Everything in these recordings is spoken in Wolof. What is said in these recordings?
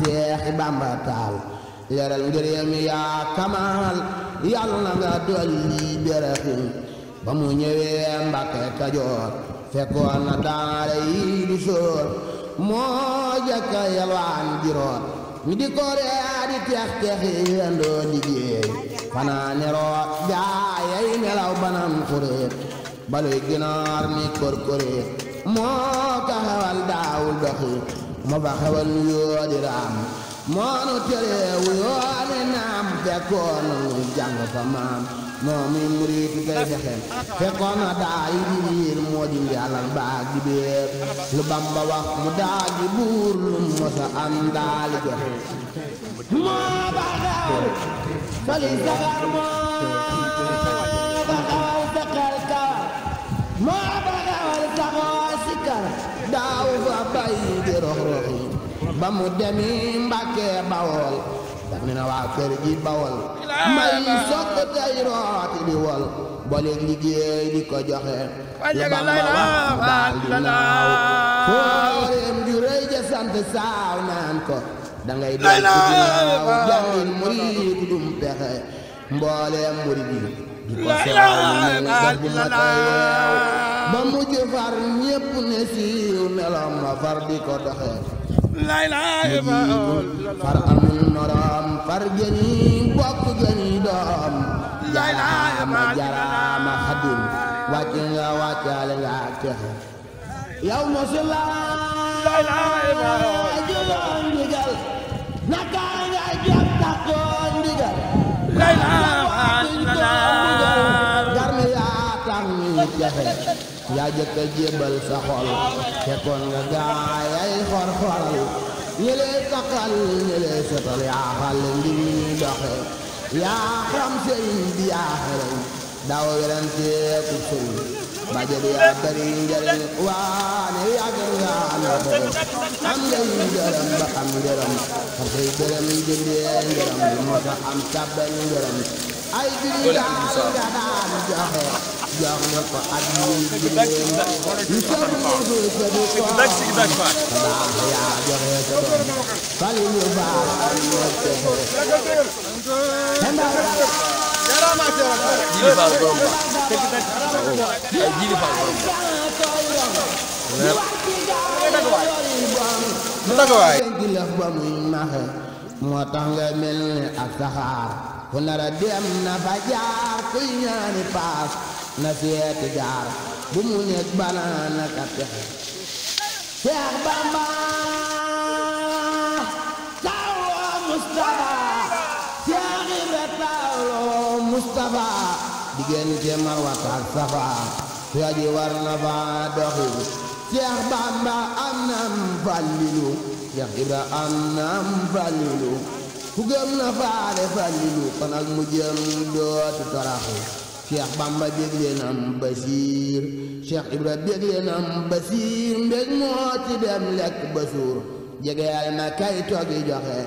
Seexi Bamba taal leeral ngërëm yaa kamal yàlla na nga dolli beraxin ba mu ñëwee Mbàkke Kajoor fekkoon na daara yi di soor moo jëkka yalwaan di root mi di ko ree di teex teexi yendoo liggéey fanaane root gaayay nelaw banam xuréet baluy ginaar ni korkoréet moo ka xewal daawul doxi moo fa xewal yoo di raam moo nu tereewu yoo ne naam fekkoon na nu jàng fa maam moo muy muriitu kay fexem fekkoon na daa yi di riir moo di njàllal baag di béer lu Bamba wax mu daa di buur lu mosa am daali joxe moo ba xew soli sagar moo ba xewal sakal kawar moo ba xewal saxoo sikar daaw fa bay di rox-roxi ba mu demi Mbàkke Bawol daf ne na waa kër gi Bawol may sokk tey rooti di wol booleeg liggéey di ko joxe lu Bamba wax daal di naaw fooreem ju rëy ja sant saaw naan ko dangay doy ku dinaaw jàngil murid dum pexe mbooleem murid yi di ko soow def bu ma ko yeew ba mujj far ñépp ne siiw meloom ma far di ko doxe far amul morom far gëni bokk gëni doom jaraama jaraama Xadim wàcc nga wàccaale nga texe yow mosula juloon ndigal naka nga jot takkoon ndigal garmi yaa tax ñu texe yaa jëkk a jébbal sa xol fekkoon nga gaay ay xor-xoral ñi lay takkal ñi lay sotal yaa xal ngir ñi doxe yaa xam sëriñ bi yaa xereñ daaw weranteeku sëriñ baje bi yaa bari njariñ waane yàgg nga naxe am ngay njëram ba am njëram xam say dërëm jëndee njëram lu moo tax am tàbbal njëram ay juri daal nga daan joxe jox na ko ak ñuy jigéen ñu soog ñu sa di ko daa yaa joxe sa doom fali ñu baax ak ñoo texe Jili Fall borom ba ay Jili Fall borom mu tagawaay gi lëf ba muy naxe moo tax nga mel ni ak saxaar ku nara dem na fa jaar kuy ñaani paas na seeti gaar bu mu nekk banaan ka texe Seex Bamba tawloo Mustafa Seex Ibra tawloo Mustafa diggante Marwata ak Safa yaji war na fa doxi Seex Bamba am nam Fallilu Seex Ibra am nam Fallilu ku gëm na faale Fallilu kon ak mu jëm dootu toraxu Seex Bamba bégle nam Basiir Seex Ibra bégle nam Basiir mbég moo ci dem lekk ba suur jegeel na kay toggi joxe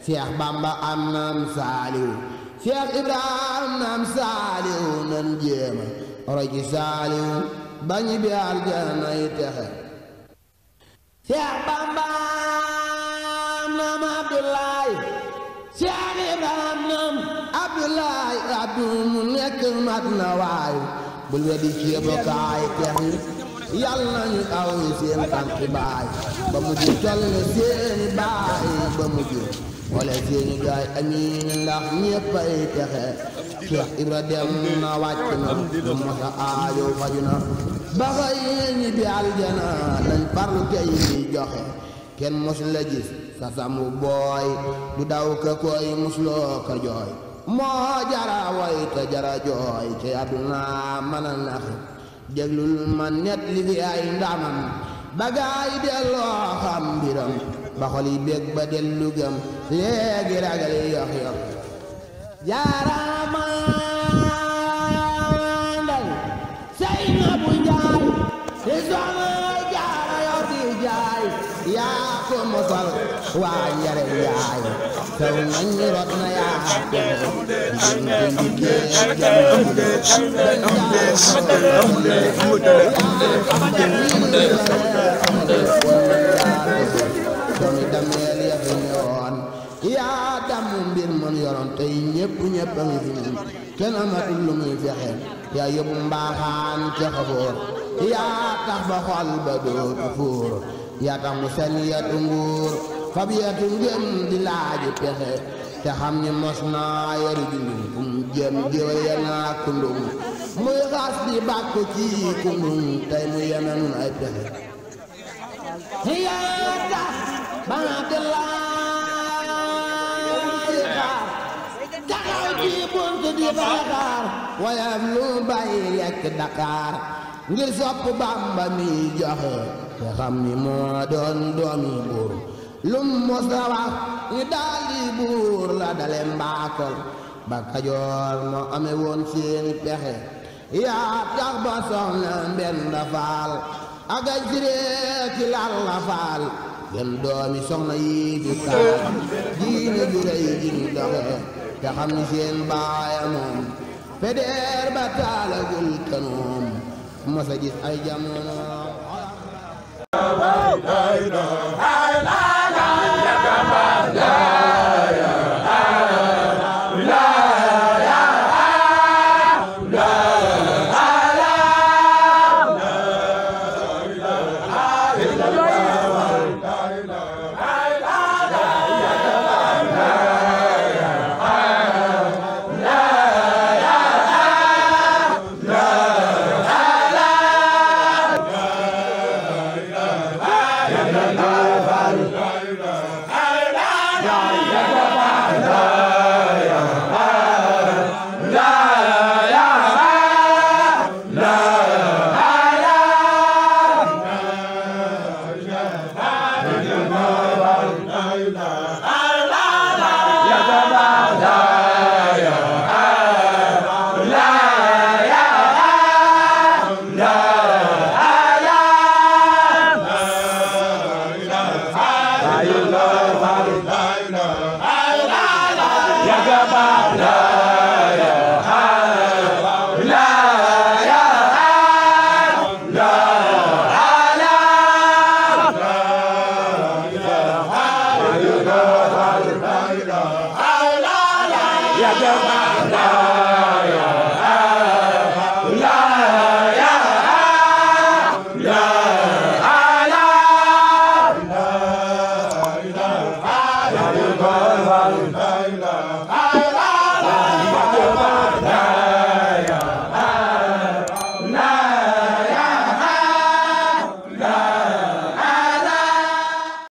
Seex Bamba am nam Saaliw Seex Ibra am nam Saaliw nan jéema roy ci Saaliw bañi bi aljana yi texe Seex Bamba am nam Abdoulaay Seex Ibra am nam Abdoulaay Abdu mu nekk mat na waay bul wedi ceebokaay texi yàlla nañu aw seen tànki baay ba mujj toll na seeni baay ba mujj wala seeni gaay amiin ndax ñéppay texe Seex Ibra dem na wàcc na lu mosa aajo faju na ba xëy ñi bi aljana lañ farlu tey joxe kenn mos la gis sa samu booy du daw ka koy musloo ka jooy moo jara woy te jara jooy ci àdduna mën a nax déglul ma net li fi ay ndamam ba gaay delloo xam mbiram ba xol yi bég ba dellu gëm léegi ragal yox yox jaaraama ndey say na bu njaay di soxna jaara yow di jaay yaa ko mosal waa njare njaay taw nañ rot na yaa doomi dameel ya fi ñëwoon ñépp a ngi fi nun kenn amatul lu muy fexe yaa yóbbu mbaaxaan ca xaboor yaa tax ba xol ba dootu fuur yaa tax mu sen yetu nguur fab yetu ngëm di laaji pexe te xam ni mos naa yari jundum kum jëm jiwe naa kundum muy xas di bàkku ci kundum tey mu yeme nun ay pexe yaa tax ba di laaji xaar taxaw ci bunt di baaxaar wayam lu bàyyi lekk Dakar ngir sopp Bamba mi joxe te xam ni moo doon doomi buur lum mos a wax ni daal di buur la dale mbaakol ba Kajoor moo amee woon seeni pexe yaa tax ba soxna Mbenda Faal ak ay siree ci Lalla Faal gën doomi soxna yi fi taal diine ju rëy ji ñu doxe te xam ni seen baaya moom feder ba taalagul kanoom mos a gis ay jamono la